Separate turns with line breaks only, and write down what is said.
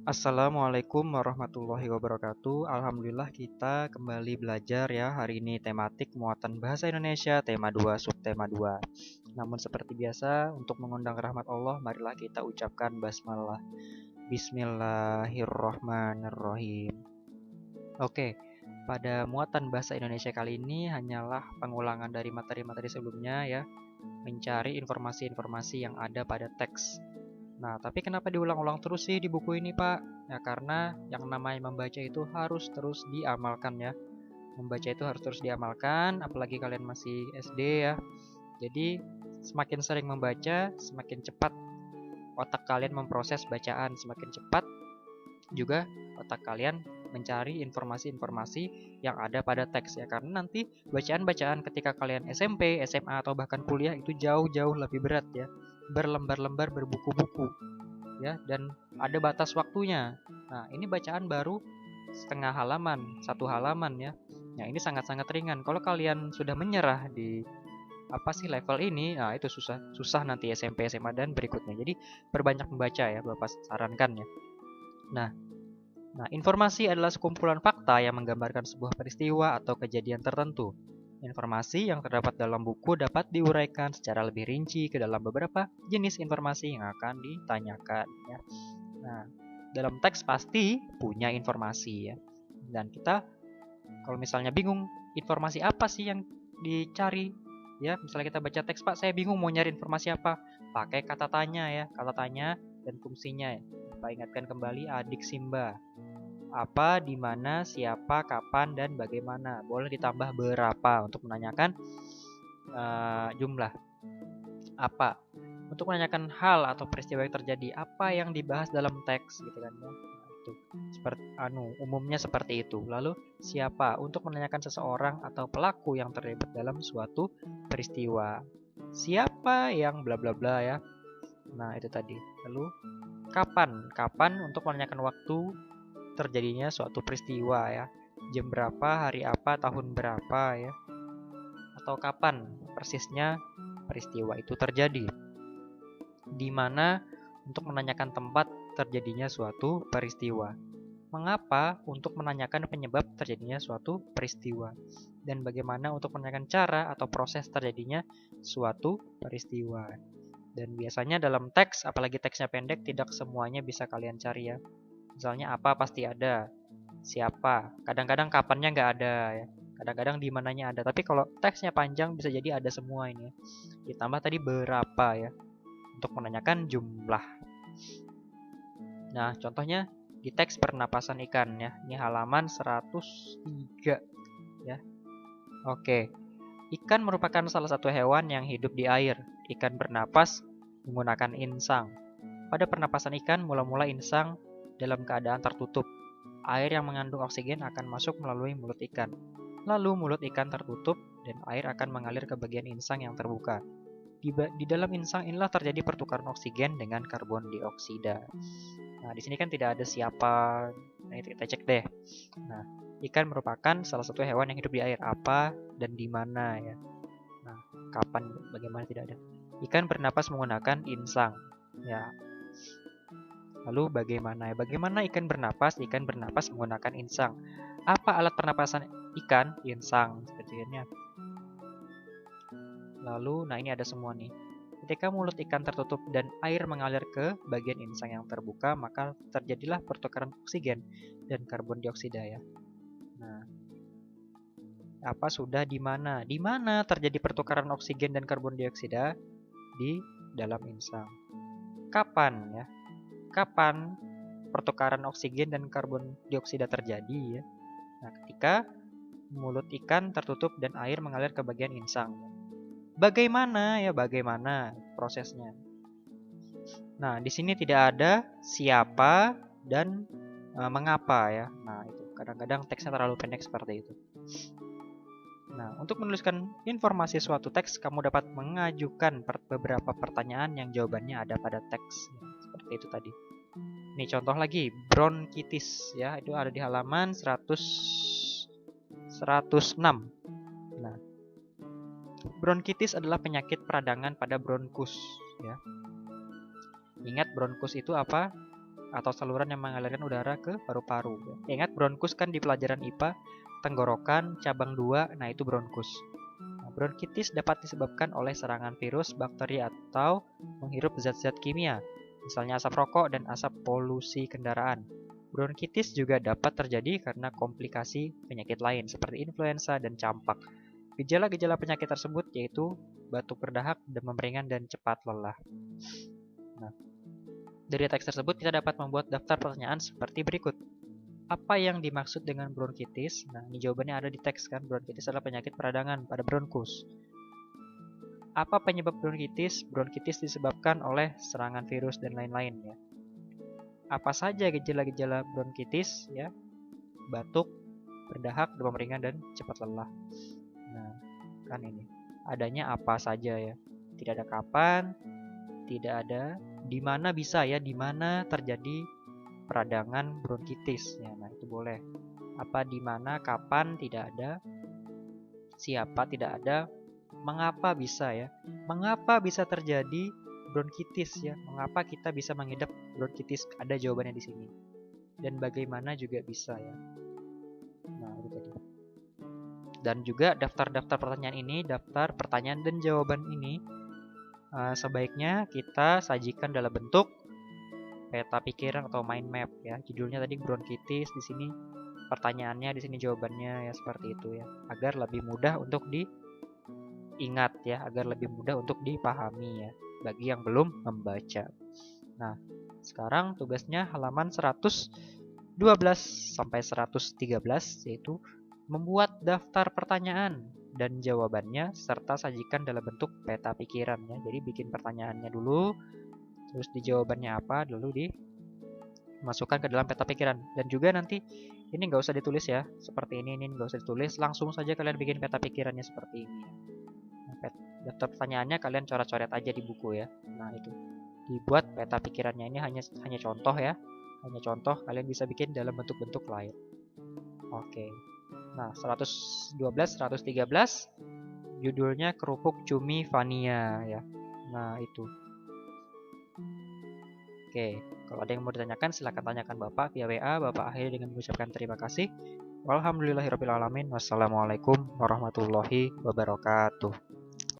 Assalamualaikum warahmatullahi wabarakatuh. Alhamdulillah kita kembali belajar ya. Hari ini tematik muatan bahasa Indonesia tema 2 subtema 2. Namun seperti biasa untuk mengundang rahmat Allah, marilah kita ucapkan basmalah. Bismillahirrahmanirrahim. Oke, pada muatan bahasa Indonesia kali ini hanyalah pengulangan dari materi-materi sebelumnya ya, mencari informasi-informasi yang ada pada teks. Nah, tapi kenapa diulang-ulang terus sih di buku ini, Pak? Ya, karena yang namanya membaca itu harus terus diamalkan ya. Membaca itu harus terus diamalkan, apalagi kalian masih SD ya. Jadi, semakin sering membaca, semakin cepat otak kalian memproses bacaan, semakin cepat juga otak kalian mencari informasi-informasi yang ada pada teks ya. Karena nanti bacaan-bacaan ketika kalian SMP, SMA, atau bahkan kuliah itu jauh-jauh lebih berat ya. Berlembar-lembar, berbuku-buku ya, dan ada batas waktunya. Nah, ini bacaan baru setengah halaman, 1 halaman ya. Nah, ini sangat-sangat ringan. Kalau kalian sudah menyerah di level ini, nah itu susah nanti SMP, SMA dan berikutnya. Jadi perbanyak membaca ya, Bapak sarankan ya. Nah, informasi adalah sekumpulan fakta yang menggambarkan sebuah peristiwa atau kejadian tertentu. Informasi yang terdapat dalam buku dapat diuraikan secara lebih rinci ke dalam beberapa jenis informasi yang akan ditanyakan ya. Nah, dalam teks pasti punya informasi ya. Dan kita kalau misalnya bingung informasi apa sih yang dicari ya, misalnya kita baca teks, Pak, saya bingung mau nyari informasi apa. Pakai kata tanya ya, kata tanya dan fungsinya ya. Pak ingatkan kembali adik Simba. Apa, di mana, siapa, kapan, dan bagaimana. Boleh ditambah berapa untuk menanyakan jumlah. Apa? Untuk menanyakan hal atau peristiwa yang terjadi. Apa yang dibahas dalam teks gitu kan ya. Itu seperti umumnya seperti itu. Lalu siapa? Untuk menanyakan seseorang atau pelaku yang terlibat dalam suatu peristiwa. Siapa yang bla bla bla ya. Nah, itu tadi. Lalu kapan? Kapan untuk menanyakan waktu terjadinya suatu peristiwa ya. Jam berapa, hari apa, tahun berapa ya. Atau kapan persisnya peristiwa itu terjadi. Di mana untuk menanyakan tempat terjadinya suatu peristiwa. Mengapa untuk menanyakan penyebab terjadinya suatu peristiwa. Dan bagaimana untuk menanyakan cara atau proses terjadinya suatu peristiwa. Dan biasanya dalam teks, apalagi teksnya pendek, tidak semuanya bisa kalian cari ya. Misalnya apa pasti ada, siapa, kadang-kadang kapannya nggak ada ya, kadang-kadang di mananya ada. Tapi kalau teksnya panjang bisa jadi ada semua ini ya. Ditambah tadi berapa ya, untuk menanyakan jumlah. Nah, contohnya di teks pernapasan ikan ya. Ini halaman 103 ya. Oke. Ikan merupakan salah satu hewan yang hidup di air. Ikan bernapas menggunakan insang. Pada pernapasan ikan, mula-mula insang dalam keadaan tertutup. Air yang mengandung oksigen akan masuk melalui mulut ikan. Lalu mulut ikan tertutup dan air akan mengalir ke bagian insang yang terbuka. Di dalam insang inilah terjadi pertukaran oksigen dengan karbon dioksida. Nah, di sini kan tidak ada siapa. Nah, itu kita cek deh. Nah, ikan merupakan salah satu hewan yang hidup di air. Apa dan di mana ya. Nah, kapan, bagaimana tidak ada. Ikan bernapas menggunakan insang. Ya. Lalu bagaimana ya? Bagaimana ikan bernapas? Ikan bernapas menggunakan insang. Apa alat pernapasan ikan? Insang sepertinya. Lalu, nah ini ada semua nih. Ketika mulut ikan tertutup dan air mengalir ke bagian insang yang terbuka, maka terjadilah pertukaran oksigen dan karbon dioksida ya. Nah, apa sudah di mana? Di mana terjadi pertukaran oksigen dan karbon dioksida? Di dalam insang. Kapan ya? Kapan pertukaran oksigen dan karbon dioksida terjadi ya? Nah, ketika mulut ikan tertutup dan air mengalir ke bagian insang. Bagaimana ya? Bagaimana prosesnya? Nah, di sini tidak ada siapa dan mengapa ya. Nah, itu kadang-kadang teksnya terlalu pendek seperti itu. Nah, untuk menuliskan informasi suatu teks, kamu dapat mengajukan beberapa pertanyaan yang jawabannya ada pada teks. Seperti itu tadi. Nih contoh lagi, bronkitis ya, itu ada di halaman 106. Nah, Bronkitis adalah penyakit peradangan pada bronkus, ya. Ingat bronkus itu apa? Atau saluran yang mengalirkan udara ke paru-paru. Ingat bronkus kan di pelajaran IPA, tenggorokan, cabang 2, nah itu bronkus. Nah, bronkitis dapat disebabkan oleh serangan virus, bakteri, atau menghirup zat-zat kimia, misalnya asap rokok dan asap polusi kendaraan. Bronkitis juga dapat terjadi karena komplikasi penyakit lain seperti influenza dan campak. Gejala-gejala penyakit tersebut yaitu batuk berdahak, demam ringan, dan cepat lelah. Nah, dari teks tersebut kita dapat membuat daftar pertanyaan seperti berikut. Apa yang dimaksud dengan bronkitis? Nah, ini jawabannya ada di teks kan. Bronkitis adalah penyakit peradangan pada bronkus. Apa penyebab bronkitis? Bronkitis disebabkan oleh serangan virus dan lain-lain ya. Apa saja gejala-gejala bronkitis ya? Batuk, berdahak, demam ringan, dan cepat lelah. Nah, kan ini. Adanya apa saja ya. Tidak ada kapan, tidak ada di mana bisa ya, di mana terjadi peradangan bronkitis ya. Nah, itu boleh. Apa di mana, kapan tidak ada, siapa tidak ada, mengapa bisa ya. Mengapa bisa terjadi bronkitis ya? Mengapa kita bisa mengidap bronkitis? Ada jawabannya di sini. Dan bagaimana juga bisa ya. Nah, itu tadi. Dan juga daftar-daftar pertanyaan ini, daftar pertanyaan dan jawaban ini sebaiknya kita sajikan dalam bentuk peta pikiran atau mind map ya. Judulnya tadi bronkitis, di sini pertanyaannya, di sini jawabannya ya, seperti itu ya. Agar lebih mudah untuk diingat ya, agar lebih mudah untuk dipahami ya bagi yang belum membaca. Nah, sekarang tugasnya halaman 112 sampai 113 yaitu membuat daftar pertanyaan dan jawabannya serta sajikan dalam bentuk peta pikiran ya. Jadi bikin pertanyaannya dulu, terus di jawabannya apa, lalu dimasukkan ke dalam peta pikiran. Dan juga nanti ini nggak usah ditulis ya, seperti ini nggak usah ditulis, langsung saja kalian bikin peta pikirannya seperti ini. Nah, daftar pertanyaannya kalian coret-coret aja di buku ya. Nah, itu dibuat peta pikirannya, ini hanya contoh ya, hanya contoh, kalian bisa bikin dalam bentuk-bentuk lain. Oke. Nah, 112, 113 judulnya kerupuk cumi Vania ya. Nah, itu. Oke, kalau ada yang mau ditanyakan silahkan tanyakan Bapak via WA. Bapak akhiri dengan mengucapkan terima kasih. Walhamdulillahirabbil alamin. Wassalamualaikum warahmatullahi wabarakatuh.